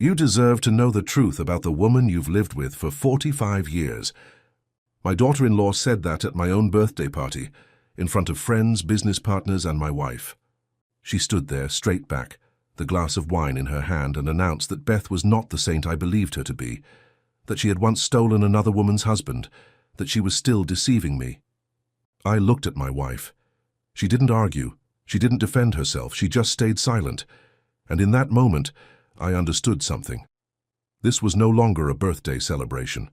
You deserve to know the truth about the woman you've lived with for 45 years. My daughter-in-law said that at my own birthday party, in front of friends, business partners, and my wife. She stood there, straight back, the glass of wine in her hand, and announced that Beth was not the saint I believed her to be, that she had once stolen another woman's husband, that she was still deceiving me. I looked at my wife. She didn't argue. She didn't defend herself. She just stayed silent. And in that moment, I understood something. This was no longer a birthday celebration.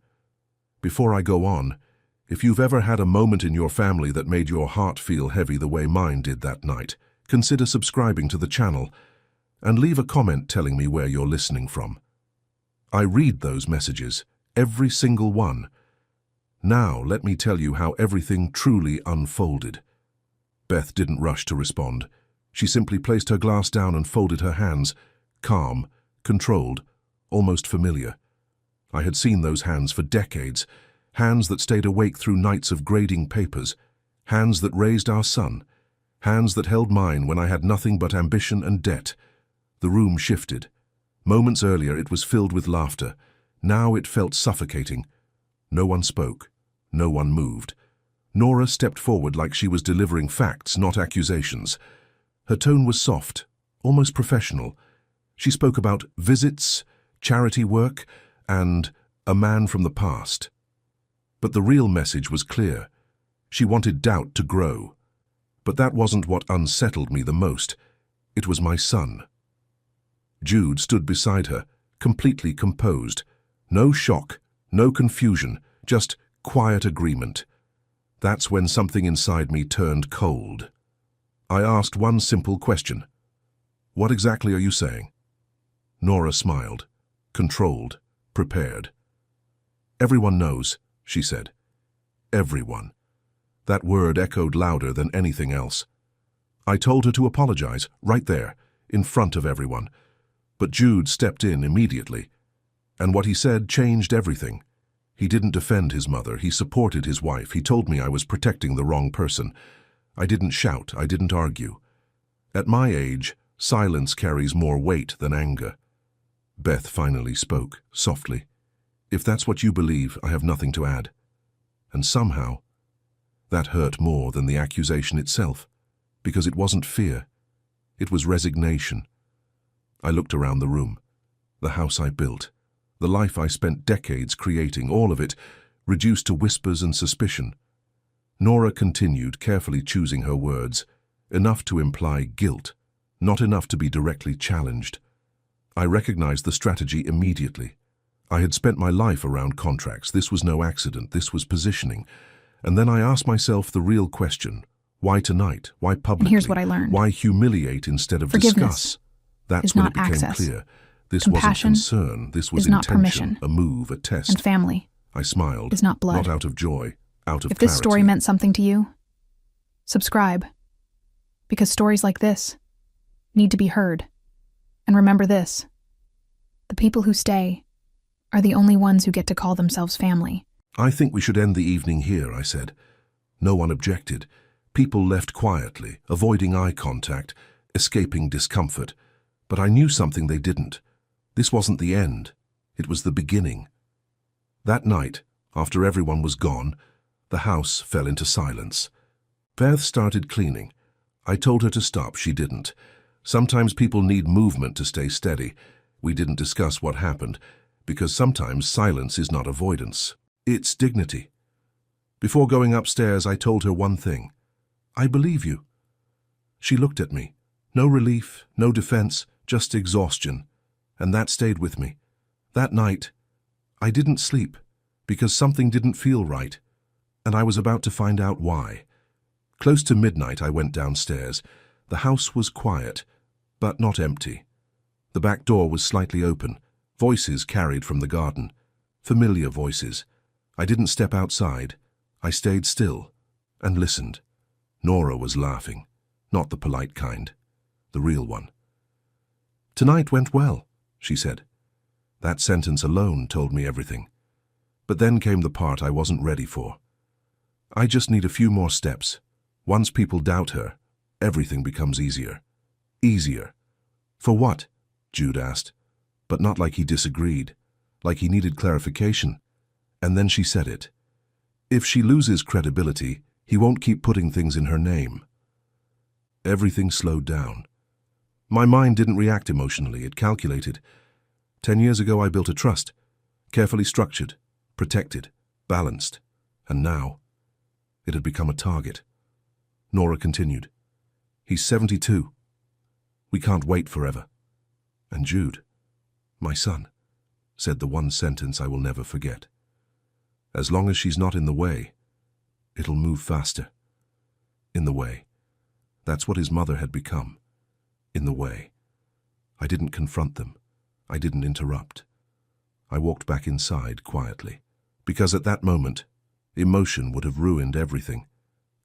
Before I go on, if you've ever had a moment in your family that made your heart feel heavy the way mine did that night, consider subscribing to the channel and leave a comment telling me where you're listening from. I read those messages, every single one. Now let me tell you how everything truly unfolded. Beth didn't rush to respond. She simply placed her glass down and folded her hands, calm, controlled, almost familiar. I had seen those hands for decades, hands that stayed awake through nights of grading papers, hands that raised our son, hands that held mine when I had nothing but ambition and debt. The room shifted. Moments earlier it was filled with laughter. Now it felt suffocating. No one spoke. No one moved. Nora stepped forward like she was delivering facts, not accusations. Her tone was soft, almost professional. She spoke about visits, charity work, and a man from the past. But the real message was clear. She wanted doubt to grow. But that wasn't what unsettled me the most. It was my son. Jude stood beside her, completely composed. No shock, no confusion, just quiet agreement. That's when something inside me turned cold. I asked one simple question. What exactly are you saying? Nora smiled, controlled, prepared. Everyone knows, she said. Everyone. That word echoed louder than anything else. I told her to apologize, right there, in front of everyone. But Jude stepped in immediately. And what he said changed everything. He didn't defend his mother, he supported his wife. He told me I was protecting the wrong person. I didn't shout, I didn't argue. At my age, silence carries more weight than anger. Beth finally spoke, softly. If that's what you believe, I have nothing to add. And somehow, that hurt more than the accusation itself, because it wasn't fear. It was resignation. I looked around the room, the house I built, the life I spent decades creating, all of it reduced to whispers and suspicion. Nora continued, carefully choosing her words, enough to imply guilt, not enough to be directly challenged. I recognized the strategy immediately. I had spent my life around contracts. This was no accident. This was positioning. And then I asked myself the real question. Why tonight? Why publicly? And here's what I learned. Why humiliate instead of discuss? That's when it became clear. This wasn't concern. This was intention, a move, a test. And family. I smiled. Is not blood. Not out of joy, out of clarity. If this story meant something to you, subscribe. Because stories like this need to be heard. And remember this. The people who stay are the only ones who get to call themselves family. I think we should end the evening here, I said. No one objected. People left quietly, avoiding eye contact, escaping discomfort. But I knew something they didn't. This wasn't the end. It was the beginning. That night, after everyone was gone, the house fell into silence. Beth started cleaning. I told her to stop. She didn't. Sometimes people need movement to stay steady. We didn't discuss what happened, because sometimes silence is not avoidance. It's dignity. Before going upstairs, I told her one thing. I believe you. She looked at me. No relief, no defense, just exhaustion. And that stayed with me. That night, I didn't sleep, because something didn't feel right, and I was about to find out why. Close to midnight, I went downstairs. The house was quiet, but not empty. The back door was slightly open. Voices carried from the garden. Familiar voices. I didn't step outside. I stayed still and listened. Nora was laughing. Not the polite kind. The real one. Tonight went well, she said. That sentence alone told me everything. But then came the part I wasn't ready for. I just need a few more steps. Once people doubt her, everything becomes easier. Easier. For what? Jude asked. but not like he disagreed, like he needed clarification. And then she said it. If she loses credibility, he won't keep putting things in her name. Everything slowed down. My mind didn't react emotionally, it calculated. 10 years ago I built a trust, carefully structured, protected, balanced, and now it had become a target. Nora continued. He's 72. We can't wait forever. And Jude, my son, said the one sentence I will never forget. As long as she's not in the way, it'll move faster. In the way. That's what his mother had become. In the way. I didn't confront them. I didn't interrupt. I walked back inside quietly, because at that moment, emotion would have ruined everything,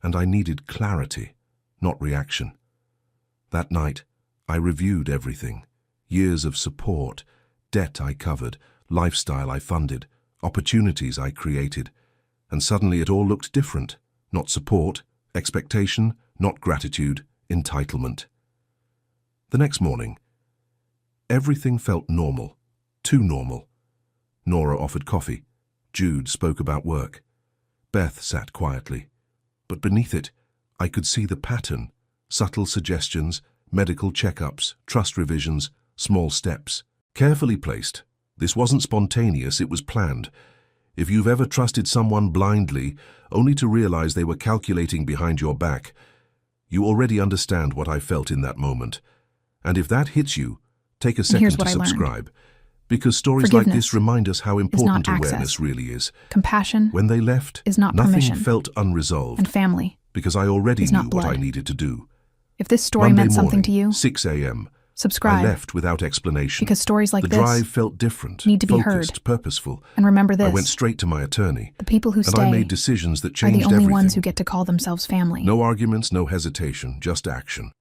and I needed clarity, not reaction. That night, I reviewed everything. Years of support, debt I covered, lifestyle I funded, opportunities I created, and suddenly it all looked different. Not support, expectation, not gratitude, entitlement. The next morning, everything felt normal, too normal. Nora offered coffee. Jude spoke about work. Beth sat quietly. But beneath it, I could see the pattern, subtle suggestions, medical checkups, trust revisions, small steps. Carefully placed. This wasn't spontaneous, it was planned. If you've ever trusted someone blindly, only to realize they were calculating behind your back, you already understand what I felt in that moment. And if that hits you, take a second to subscribe. Because stories like this remind us how important awareness really is. Compassion When they left, is not nothing permission. felt unresolved. And family Because I already knew blood. what I needed to do. If this story Monday meant something morning, to you, 6 a.m. subscribe. I left without explanation. Because stories like the this drive felt different, need to be focused, heard. purposeful. And remember this, I went straight to my attorney, the people who and stay I made decisions that are changed the only everything. ones who get to call themselves family. No arguments, no hesitation, just action.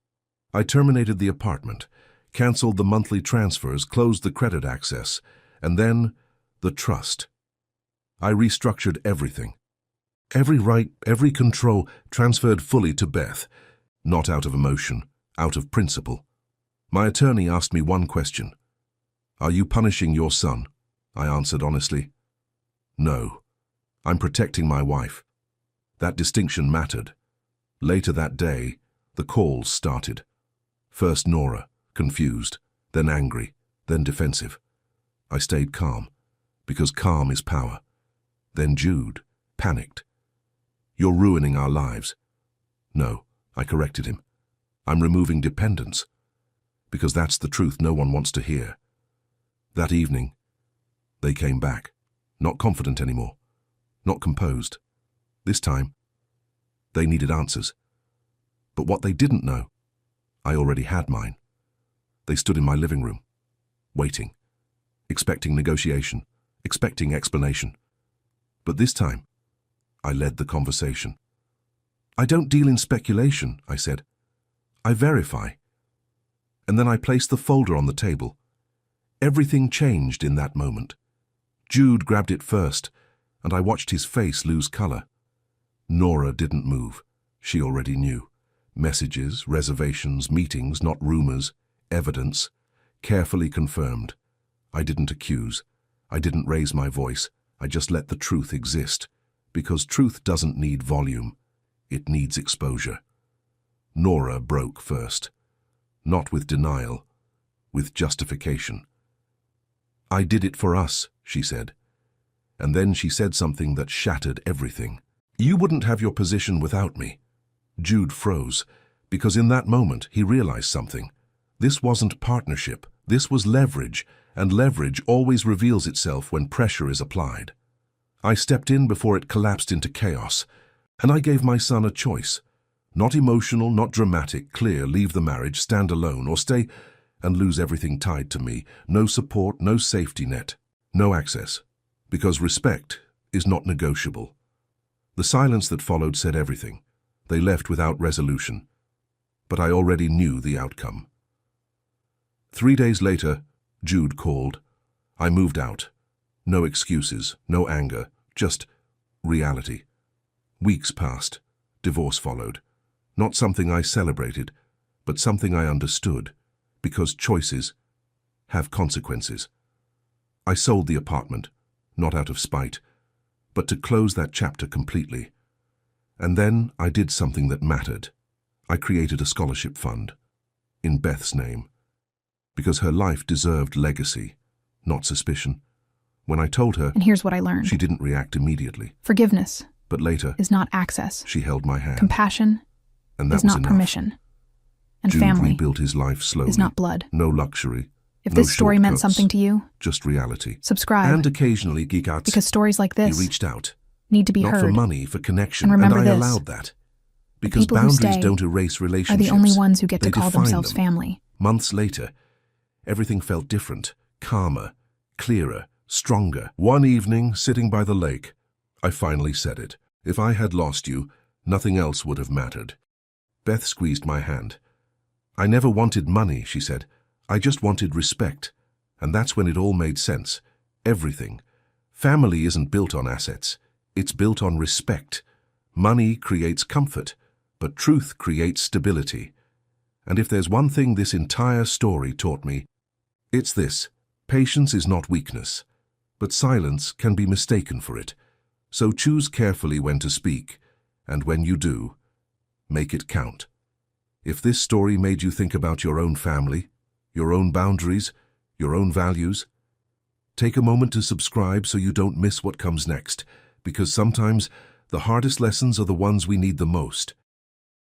I terminated the apartment, canceled the monthly transfers, closed the credit access, and then the trust. I restructured everything. Every right, every control transferred fully to Beth, not out of emotion, out of principle. My attorney asked me one question. Are you punishing your son? I answered honestly. No, I'm protecting my wife. That distinction mattered. Later that day, the calls started. First Nora, confused, then angry, then defensive. I stayed calm, because calm is power. Then Jude, panicked. You're ruining our lives. No, I corrected him. I'm removing dependence, because that's the truth no one wants to hear. That evening, they came back, not confident anymore, not composed. This time, they needed answers. But what they didn't know, I already had mine. They stood in my living room, waiting, expecting negotiation, expecting explanation. But this time, I led the conversation. I don't deal in speculation, I said. I verify. And then I placed the folder on the table. Everything changed in that moment. Jude grabbed it first, and I watched his face lose color. Nora didn't move. She already knew. Messages, reservations, meetings, not rumors, evidence, carefully confirmed. I didn't accuse. I didn't raise my voice. I just let the truth exist. Because truth doesn't need volume. It needs exposure. Nora broke first. Not with denial, with justification. I did it for us, she said. And then she said something that shattered everything. You wouldn't have your position without me. Jude froze, because in that moment he realized something. This wasn't partnership, this was leverage, and leverage always reveals itself when pressure is applied. I stepped in before it collapsed into chaos, and I gave my son a choice. Not emotional, not dramatic, clear, leave the marriage, stand alone, or stay and lose everything tied to me. No support, no safety net, no access. Because respect is not negotiable. The silence that followed said everything. They left without resolution. But I already knew the outcome. 3 days later, Jude called. I moved out. No excuses, no anger, just reality. Weeks passed. Divorce followed. Not something I celebrated, but something I understood, because choices have consequences. I sold the apartment, not out of spite, but to close that chapter completely. And then I did something that mattered. I created a scholarship fund, in Beth's name, because her life deserved legacy, not suspicion. When I told her, And here's what I learned. she didn't react immediately. Forgiveness But later, is not access. she held my hand, Compassion and that is was not enough. permission. And Jude family rebuilt his life slowly. is not blood. No luxury. If no this story meant shortcuts, something to you, just reality. subscribe, And occasionally geek out. because stories like He this reached out, need to be not heard. for money, for connection, And remember I this, allowed that. Because people who boundaries stay don't erase are relationships. the only ones who get to They call define themselves them. family. Months later, everything felt different, calmer, clearer, stronger. One evening, sitting by the lake, I finally said it. If I had lost you, nothing else would have mattered. Beth squeezed my hand. I never wanted money, she said. I just wanted respect. And that's when it all made sense. Everything. Family isn't built on assets. It's built on respect. Money creates comfort, but truth creates stability. And if there's one thing this entire story taught me, it's this. Patience is not weakness, but silence can be mistaken for it. So choose carefully when to speak, and when you do, make it count. If this story made you think about your own family, your own boundaries, your own values, take a moment to subscribe so you don't miss what comes next, because sometimes the hardest lessons are the ones we need the most.